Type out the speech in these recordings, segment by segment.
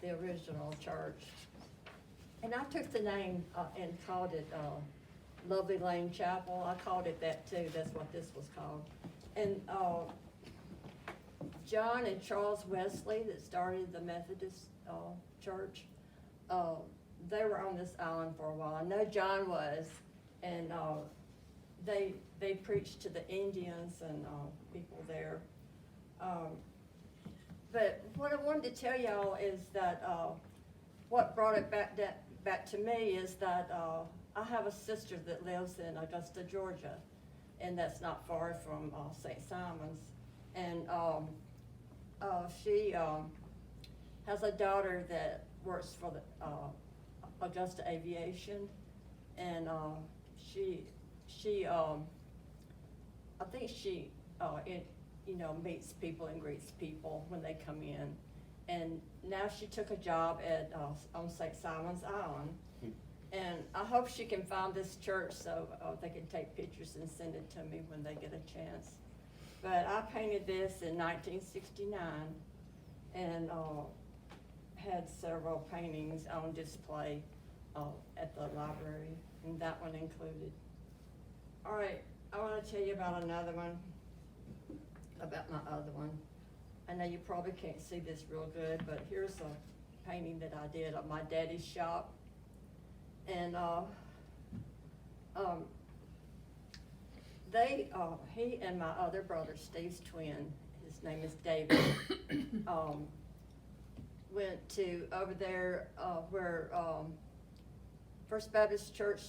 the original church. And I took the name and called it Lovely Lane Chapel. I called it that too. That's what this was called. And John and Charles Wesley that started the Methodist church, they were on this island for a while. I know John was, and they preached to the Indians and people there. But what I wanted to tell y'all is that what brought it back to me is that I have a sister that lives in Augusta, Georgia, and that's not far from St. Simon's. And she has a daughter that works for the Augusta Aviation, and I think she meets people and greets people when they come in. And now she took a job at on St. Simon's Island. And I hope she can find this church so they can take pictures and send it to me when they get a chance. But I painted this in 1969 and had several paintings on display at the library, and that one included. All right, I want to tell you about another one, about my other one. I know you probably can't see this real good, but here's a painting that I did of my daddy's shop. And he and my other brother, Steve's twin, his name is David, went to over there where First Baptist Church,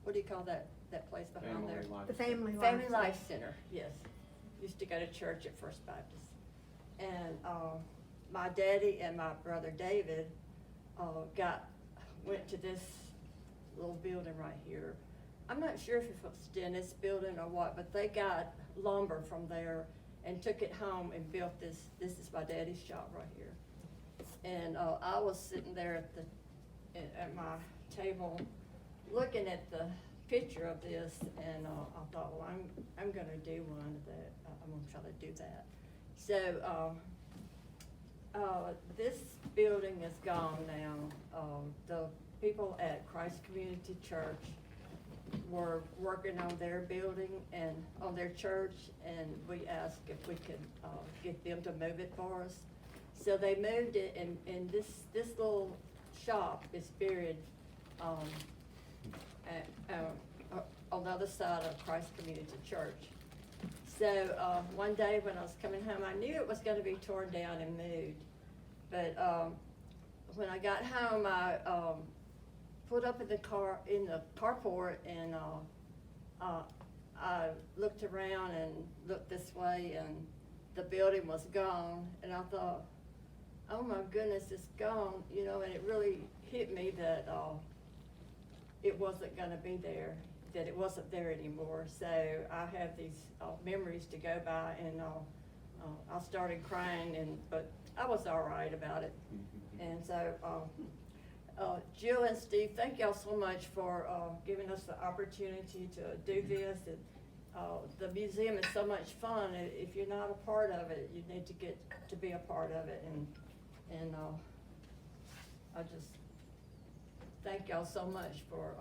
what do you call that place behind there? The Family Life Center, yes. Used to go to church at First Baptist. And my daddy and my brother David went to this little building right here. I'm not sure if it was Dennis building or what, but they got lumber from there and took it home and built this. This is my daddy's shop right here. And I was sitting there at my table looking at the picture of this, and I thought, well, I'm going to do one of that. I'm going to try to do that. So this building is gone now. The people at Christ Community Church were working on their building and on their church, and we asked if we could get them to move it for us. So they moved it, and this little shop is buried on the other side of Christ Community Church. So one day when I was coming home, I knew it was going to be torn down and moved. But when I got home, I pulled up in the carport, and I looked around and looked this way, and the building was gone. And I thought, oh my goodness, it's gone, and it really hit me that it wasn't going to be there, that it wasn't there anymore. So I have these memories to go by, and I started crying, but I was all right about it. And so Jill and Steve, thank y'all so much for giving us the opportunity to do this. And, the museum is so much fun. If you're not a part of it, you need to get to be a part of it. And I just thank y'all so much for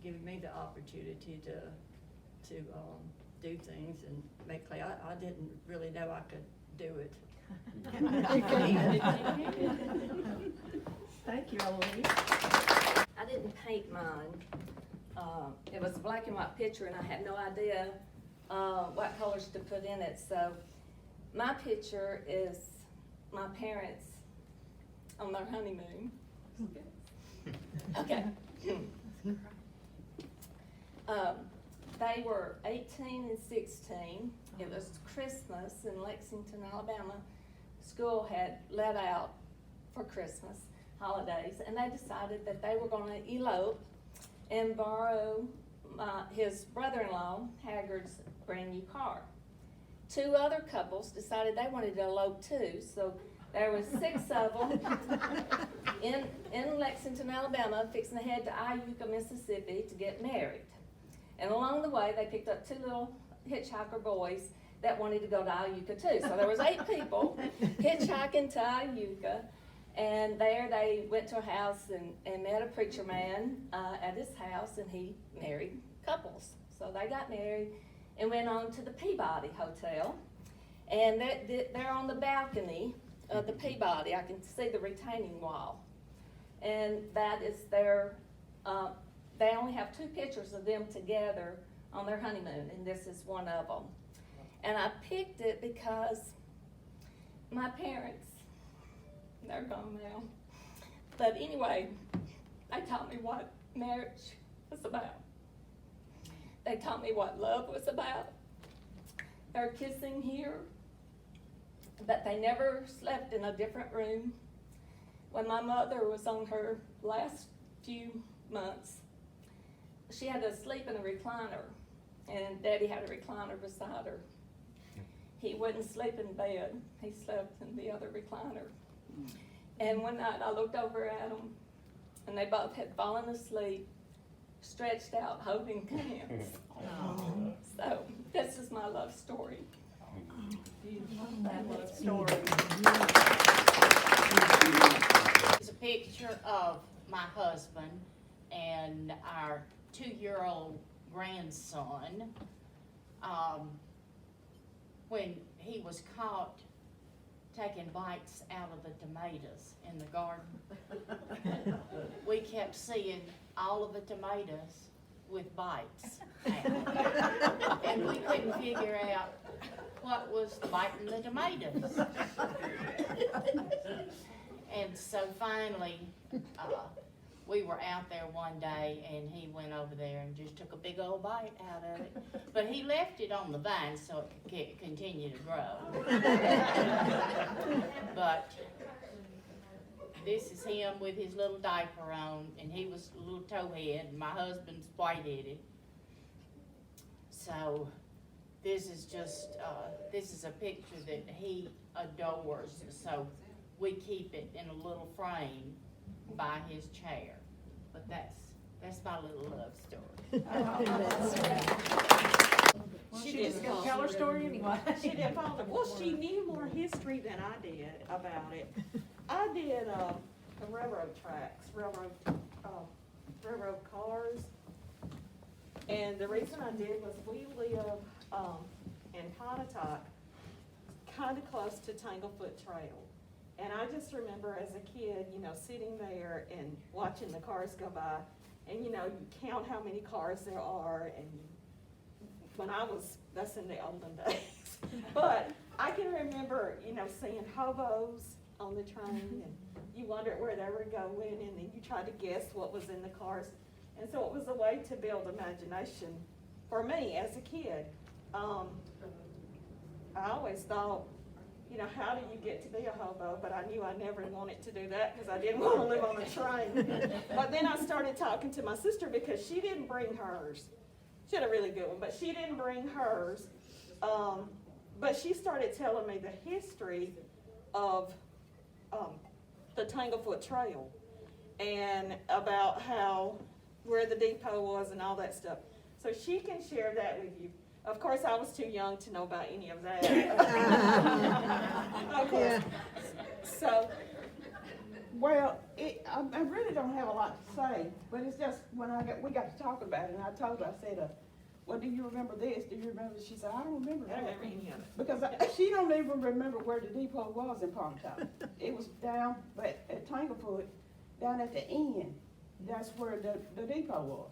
giving me the opportunity to do things and make clay. I didn't really know I could do it. Thank you, Eloise. I didn't paint mine. It was a black and white picture, and I had no idea what colors to put in it. So my picture is my parents on their honeymoon. Okay. They were 18 and 16. It was Christmas in Lexington, Alabama. School had let out for Christmas holidays, and they decided that they were going to elope and borrow his brother-in-law, Haggard's, brand new car. Two other couples decided they wanted to elope too, so there was 6 of them in Lexington, Alabama, fixing to head to Iuka, Mississippi to get married. And along the way, they picked up 2 little hitchhiker boys that wanted to go to Iuka too. So there was 8 people hitchhiking to Iuka, and there they went to a house and met a preacher man at his house, and he married couples. So they got married and went on to the Peabody Hotel, and they're on the balcony of the Peabody. I can see the retaining wall, and that is their, they only have 2 pictures of them together on their honeymoon, and this is one of them. And I picked it because my parents, they're gone now. But anyway, they taught me what marriage was about. They taught me what love was about. They're kissing here, but they never slept in a different room. When my mother was on her last few months, she had to sleep in a recliner, and Daddy had a recliner beside her. He wouldn't sleep in bed. He slept in the other recliner. And one night I looked over at them, and they both had fallen asleep, stretched out, holding hands. So this is my love story. That love story. It's a picture of my husband and our 2-year-old grandson. When he was caught taking bites out of the tomatoes in the garden, we kept seeing all of the tomatoes with bites out. And we couldn't figure out what was biting the tomatoes. And so finally, we were out there one day, and he went over there and just took a big old bite out of it. But he left it on the vine so it could continue to grow. But this is him with his little diaper on, and he was a little towhead, and my husband's white-headed. So this is just, this is a picture that he adores. So we keep it in a little frame by his chair. But that's my little love story. She just gonna tell her story anyway. She didn't follow it. Well, she knew more history than I did about it. I did the railroad tracks, railroad cars. And the reason I did was we live in Pontotoc, kind of close to Tanglefoot Trail. And I just remember as a kid, you know, sitting there and watching the cars go by, and you know, you count how many cars there are, and when I was, that's in the olden days. But I can remember, you know, seeing hobos on the train, and you wondered where they were going, and then you tried to guess what was in the cars. And so it was a way to build imagination for me as a kid. I always thought, you know, how do you get to be a hobo? But I knew I never wanted to do that because I didn't want to live on a train. But then I started talking to my sister because she didn't bring hers. She had a really good one, but she didn't bring hers. But she started telling me the history of the Tanglefoot Trail and about how, where the depot was and all that stuff. So she can share that with you. Of course, I was too young to know about any of that. Of course. So, Well, I really don't have a lot to say, but it's just when we got to talking about it, and I told her, I said, well, do you remember this? Do you remember? She said, I don't remember I don't that. remember any of it. Because she don't even remember where the depot was in Pontotoc. It was down at Tanglefoot, down at the end. That's where the depot was.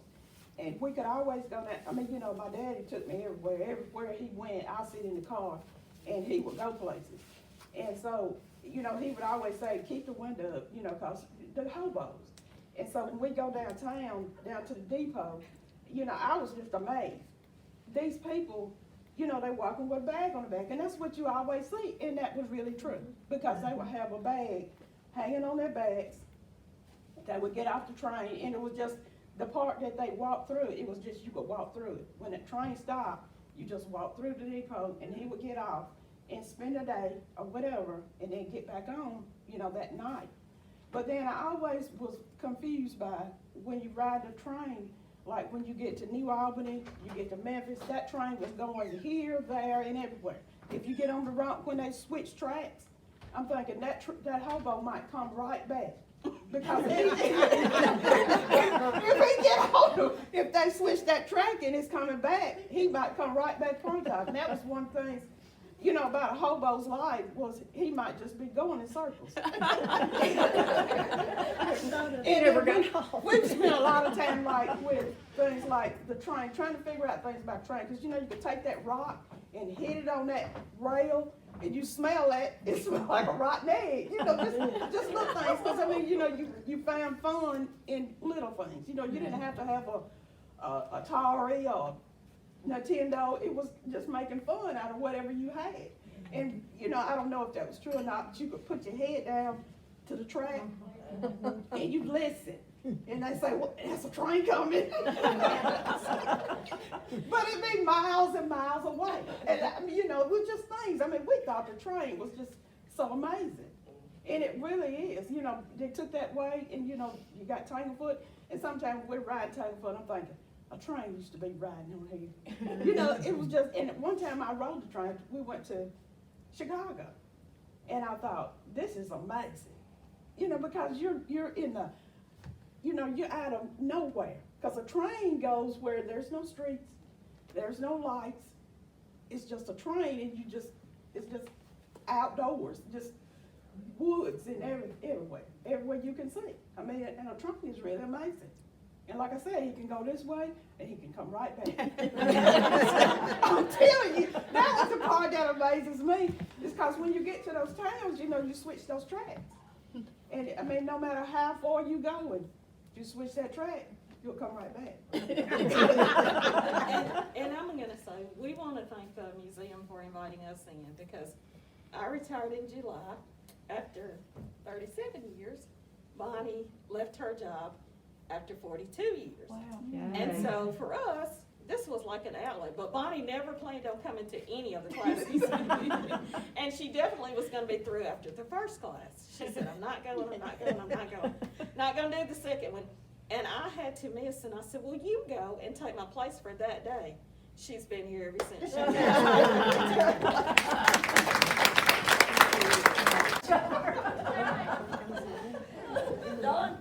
And we could always go down. I mean, you know, my daddy took me everywhere. Everywhere he went, I'd sit in the car, and he would go places. And so, you know, he would always say, keep the window up, you know, because the hobos. And so when we go downtown, down to the depot, you know, I was just amazed. These people, you know, they walking with a bag on the back, and that's what you always see. And that was really true, because they would have a bag hanging on their backs. They would get off the train, and it was just the part that they walked through, it was just, you could walk through it. When the train stopped, you just walk through the depot, and he would get off and spend a day or whatever, and then get back on, you know, that night. But then I always was confused by when you ride the train, like when you get to New Albany, you get to Memphis, that train was going here, there, and everywhere. if you get on the wrong, when they switch tracks, I'm thinking that hobo might come right back. Because if they switch that track and it's coming back, he might come right back Pontotoc. And that was one thing, you know, about a hobo's life, was he might just be going in circles. We've spent a lot of time like with things like the train, trying to figure out things about train, because you know you could take that rock and hit it on that rail, and you smell that, it smells like a rotten egg, you know, just little things, because I mean, you know, you found fun in little things, you know, you didn't have to have a Atari or Nintendo, it was just making fun out of whatever you had. And, you know, I don't know if that was true or not, but you could put your head down to the track and you listen. And they say, well, that's a train coming. But it'd be miles and miles away. And, I mean, you know, it was just things. I mean, we thought the train was just so amazing. And it really is. You know, they took that way, and, you know, you got Tanglefoot, and sometimes we're riding Tanglefoot, I'm thinking, a train used to be riding on here. You know, it was just, and one time I rode the train, we went to Chicago. And I thought, this is amazing. You know, because you're in the, you know, you're out of nowhere. Because a train goes where there's no streets, there's no lights. It's just a train, and it's just outdoors, just woods and everywhere you can see. I mean, and a train is really amazing. And like I said, he can go this way, and he can come right back. I'm telling you, that was the part that amazes me. Is because when you get to those towns, you know, you switch those tracks. And I mean, no matter how far you go, if you switch that track, you'll come right back. And I'm gonna say, we wanna thank the museum for inviting us in, because I retired in July after 37 years. Bonnie left her job after 42 years. Wow. And so for us, this was like an outlet, but Bonnie never planned on coming to any of the classes. And she definitely was gonna be through after the first class. She said, I'm not going. Not gonna do the second one. And I had to miss, and I said, well, you go and take my place for that day. She's been here ever since.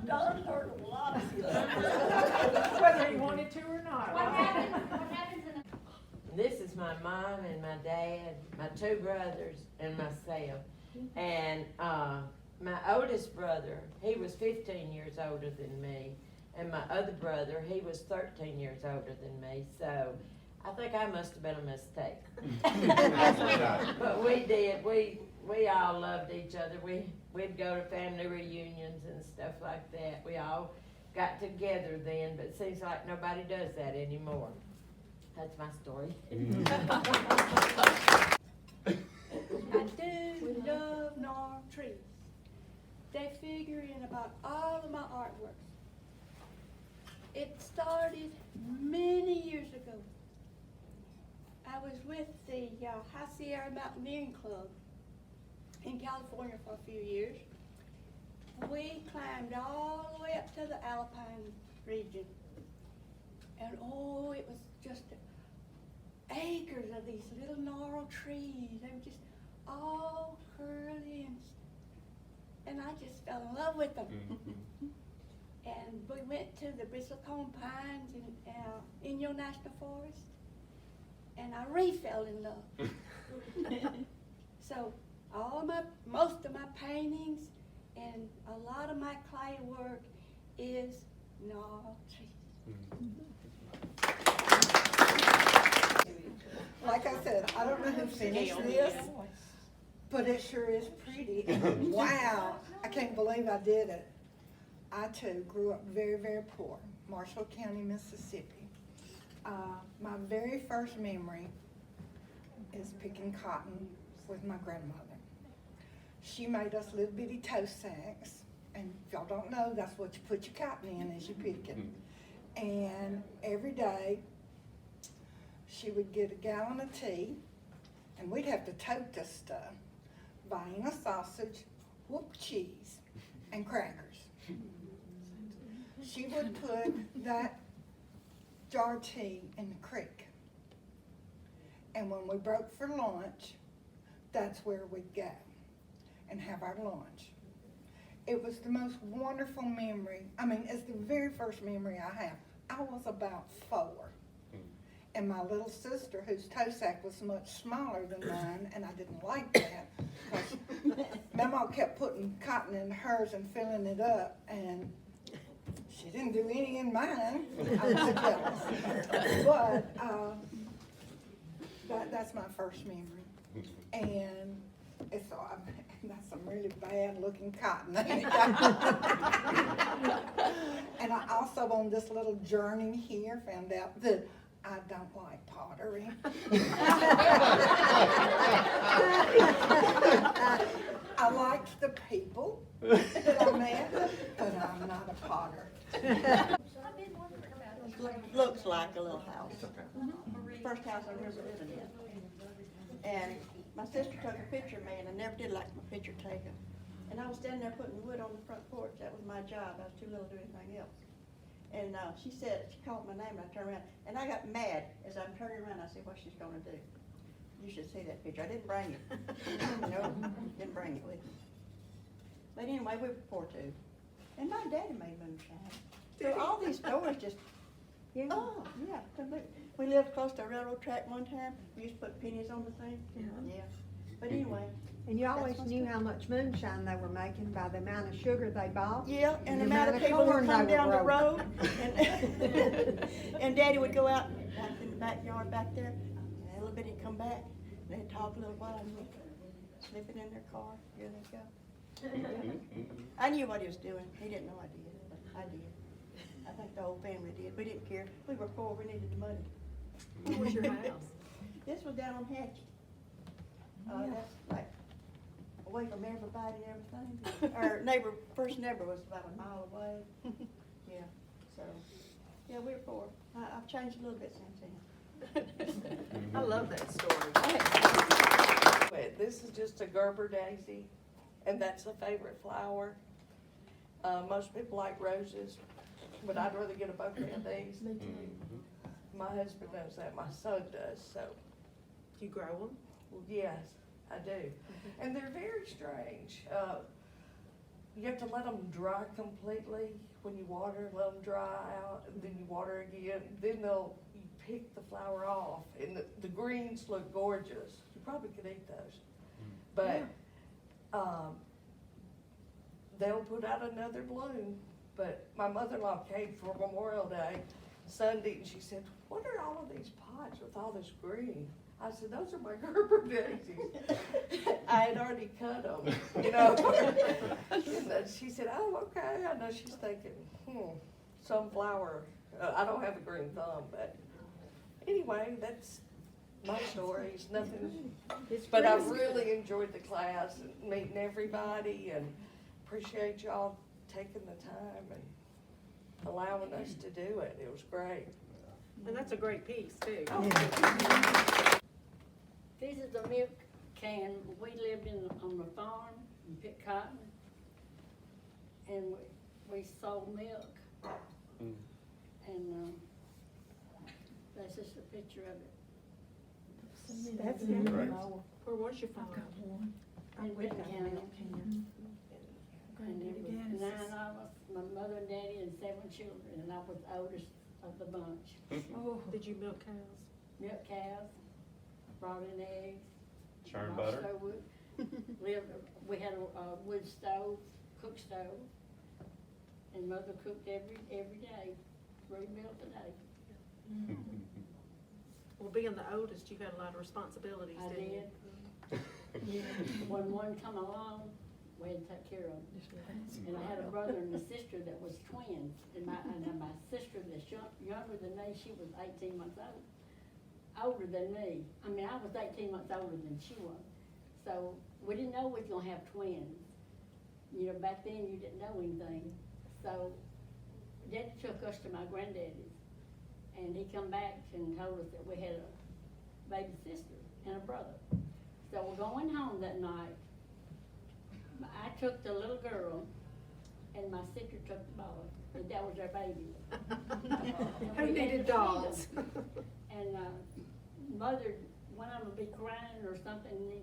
Don heard a lot of stuff. Whether he wanted to or not. What happens in This is my mom and my dad, my two brothers, and myself. And my oldest brother, he was 15 years older than me. And my other brother, he was 13 years older than me. So I think I must have been a mistake. But we did. We all loved each other. We'd go to family reunions and stuff like that. We all got together then, but it seems like nobody does that anymore. That's my story. I do love gnarl trees. They figure in about all of my artworks. It started many years ago. I was with the High Sierra Mountaineering Club in California for a few years. We climbed all the way up to the Alpine region. And oh, it was just acres of these little gnarl trees. They were just all curly, and I just fell in love with them. And we went to the bristlecone pines in Inyo National Forest, and I re-fell in love. So most of my paintings and a lot of my clay work is gnarl trees. Like I said, I don't know who finished this, but it sure is pretty. And wow, I can't believe I did it. I too grew up very, very poor, Marshall County, Mississippi. My very first memory is picking cotton with my grandmother. She made us little bitty toast sacks, and if y'all don't know, that's what you put your cotton in as you pick it. And every day, she would get a gallon of tea, and we'd have to tote this stuff, buying a sausage, whooped cheese, and crackers. She would put that jar of tea in the creek. And when we broke for lunch, that's where we'd go and have our lunch. It was the most wonderful memory. I mean, it's the very first memory I have. I was about 4. And my little sister, whose toe sack was much smaller than mine, and I didn't like that, because Mama kept putting cotton in hers and filling it up, and she didn't do any in mine. I was so jealous. But that's my first memory. And it's, that's some really bad looking cotton. And I also, on this little journey here, found out that I don't like pottery. I liked the people that I met, but I'm not a potter. Looks like a little house. First house I ever lived in. And my sister took a picture of me, and I never did like my picture taken. And I was standing there putting wood on the front porch. That was my job. I was too little to do anything else. And she said, she called my name, and I turned around, and I got mad as I'm turning around. I said, "What's she's gonna do?" You should see that picture. I didn't bring it. No, didn't bring it with me. But anyway, we were poor too. And my daddy made moonshine. So all these stories just, oh, yeah. We lived close to a railroad track one time. We used to put pennies on the thing. Yeah. But anyway. And you always knew how much moonshine they were making by the amount of sugar they bought. Yeah, and the amount of people who come down the road. And Daddy would go out back in the backyard back there, and a little bit he'd come back, and they'd talk a little while, and we'd slip it in their car. Here they go. I knew what he was doing. He didn't know I did, but I did. I think the whole family did. We didn't care. We were poor. We needed the money. Where was your house? This was down on Hatchet. That's like away from everybody and everything. Our first neighbor was about a mile away. Yeah, so, yeah, we were poor. I've changed a little bit since then. I love that story. This is just a Gerber daisy, and that's a favorite flower. Most people like roses, but I'd rather get a bouquet of these. Me too. My husband knows that, my son does, so. Do you grow them? Well, yes, I do. And they're very strange. You have to let them dry completely when you water, let them dry out, and then you water again. Then you pick the flower off, and the greens look gorgeous. You probably could eat those. But they'll put out another bloom. But my mother-in-law came for Memorial Day Sunday, and she said, "What are all of these pots with all this green?" I said, "Those are my Gerber daisies." I had already cut them, you know. And then she said, "Oh, okay." I know she's thinking, sunflower. I don't have a green thumb, but anyway, that's my story. It's nothing. But I really enjoyed the class and meeting everybody, and appreciate y'all taking the time and allowing us to do it. It was great. And that's a great piece too. This is the milk can. We lived on the farm and picked cotton, and we sold milk. And that's just a picture of it. That's Right. Where was your farm? In Benton County. And there was 9 of us, my mother and daddy and 7 children, and I was the oldest of the bunch. Oh, did you milk cows? Milk cows, brought in eggs. Churn brought butter? wood. We had a wood stove, cook stove, and mother cooked every day, 3 meals a day. Well, being the oldest, you've had a lot of responsibilities, I didn't you? did. When one come along, we had to take care of them. And I had a brother and a sister that was twins, and my sister that's younger than me, she was 18 months old, older than me. I mean, I was 18 months older than she was. So we didn't know we was gonna have twins. You know, back then you didn't know anything. So Daddy took us to my granddaddy's, and he come back and told us that we had a baby sister and a brother. So we're going home that night. I took the little girl, and my sister took the boy, and that was their baby. Who needed dolls? And mother, one of them would be crying or something, and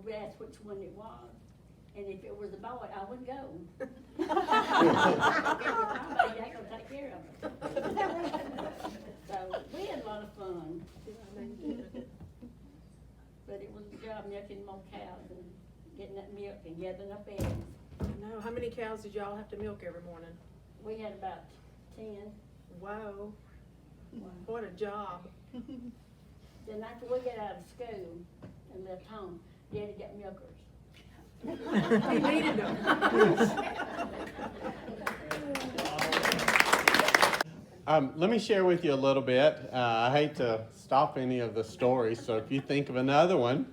would ask which one it was. And if it was a boy, I would go. Somebody ain't gonna take care of it. So we had a lot of fun. But it was a job milking more cows and getting that milk and gathering up eggs. I know. How many cows did y'all have to milk every morning? We had about 10. Whoa. What a job. Then after we got out of school and left home, Daddy got milkers. He needed them. Let me share with you a little bit. I hate to stop any of the stories, so if you think of another one,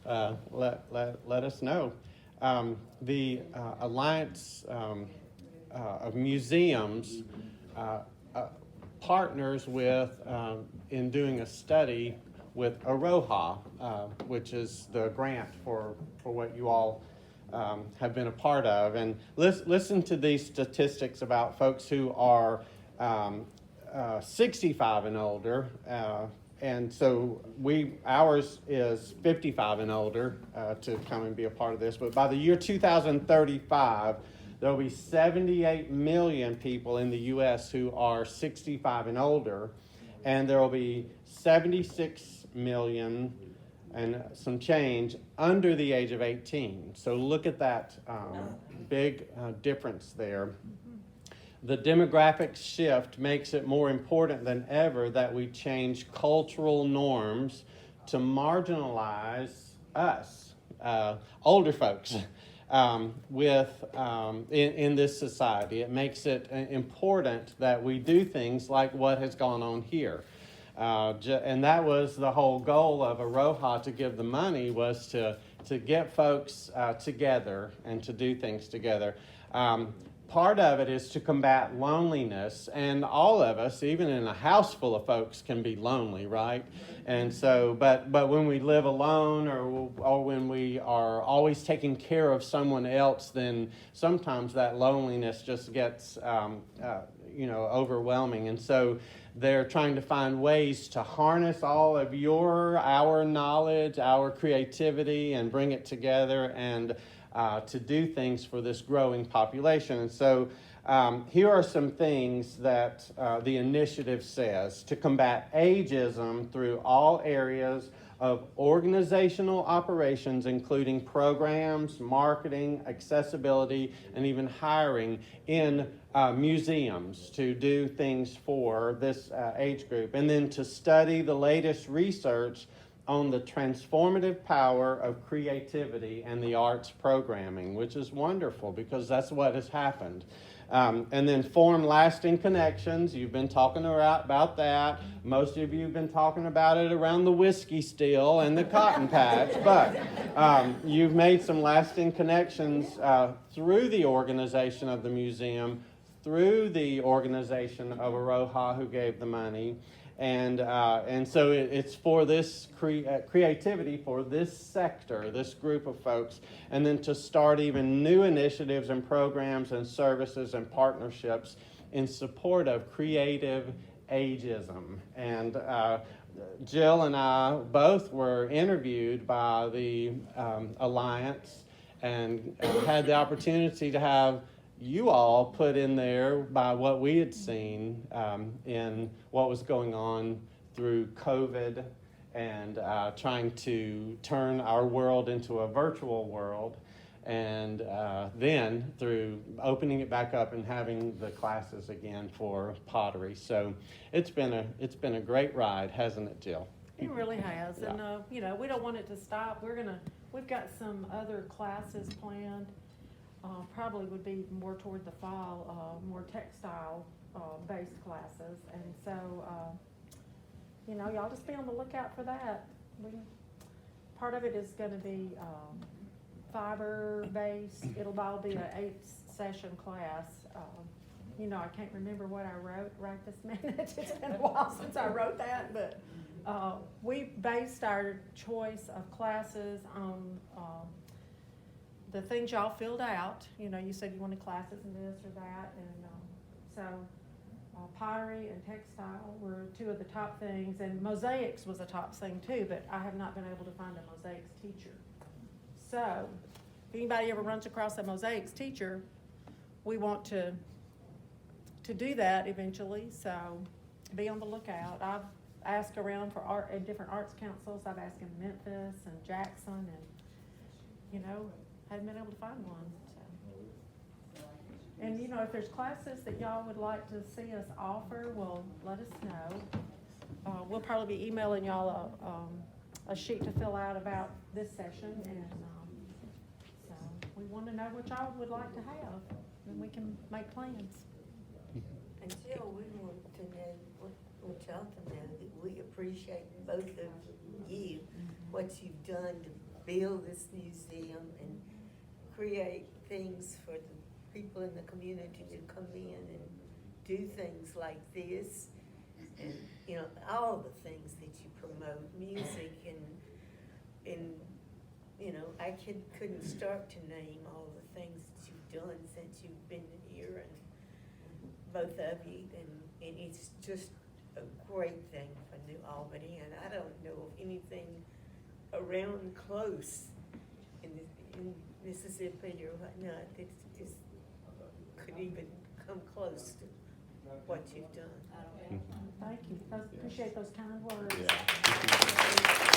let us know. The Alliance of Museums partners with in doing a study with Aroha, which is the grant for what you all have been a part of. And listen to these statistics about folks who are 65 and older. And so ours is 55 and older to come and be a part of this. But by the year 2035, there'll be 78 million people in the U.S. who are 65 and older, and there will be 76 million and some change under the age of 18. So look at that big difference there. The demographic shift makes it more important than ever that we change cultural norms to marginalize us, older folks, in this society. It makes it important that we do things like what has gone on here. And that was the whole goal of Aroha, to give the money, was to get folks together and to do things together. Part of it is to combat loneliness, and all of us, even in a house full of folks, can be lonely, right? And so, but when we live alone, or when we are always taking care of someone else, then sometimes that loneliness just gets overwhelming. And so they're trying to find ways to harness all of our knowledge, our creativity, and bring it together and to do things for this growing population. And so here are some things that the initiative says: to combat ageism through all areas of organizational operations, including programs, marketing, accessibility, and even hiring in museums to do things for this age group. And then to study the latest research on the transformative power of creativity and the arts programming, which is wonderful because that's what has happened. And then form lasting connections. You've been talking about that. Most of you have been talking about it around the whiskey still and the cotton patch, but you've made some lasting connections through the organization of the museum, through the organization of Aroha, who gave the money. And so it's for this creativity for this sector, this group of folks, and then to start even new initiatives and programs and services and partnerships in support of creative ageism. And Jill and I both were interviewed by the Alliance and had the opportunity to have you all put in there by what we had seen in what was going on through COVID and trying to turn our world into a virtual world, and then through opening it back up and having the classes again for pottery. So it's been a great ride, hasn't it, Jill? It really has, Yeah. and we don't want it to stop. We've got some other classes planned. Probably would be more toward the fall, more textile based classes, and so y'all just be on the lookout for that. Part of it is going to be fiber based. It'll all be an 8-session class. I can't remember what I wrote right this minute. It's been a while since I wrote that, but we based our choice of classes on the things y'all filled out. You said you wanted classes in this or that, and so pottery and textile were two of the top things, and mosaics was a top thing too, but I have not been able to find a mosaics teacher. So, if anybody ever runs across a mosaics teacher, we want to do that eventually, so be on the lookout. I've asked around for art, in different arts councils, I've asked in Memphis and Jackson, and, you know, haven't been able to find one, so. And, you know, if there's classes that y'all would like to see us offer, well, let us know. We'll probably be emailing y'all a sheet to fill out about this session, and, so we wanna know what y'all would like to have, and we can make plans. And Jill, we want to know, want y'all to know that we appreciate both of you, what you've done to build this museum and create things for the people in the community to come in and do things like this. And, you know, all the things that you promote, music and you know, I couldn't start to name all the things that you've done since you've been here, and both of you, and it's just a great thing for New Albany, and I don't know of anything around close in Mississippi or whatnot that just could even come close to what you've done. Thank you, appreciate those kind words. Yeah.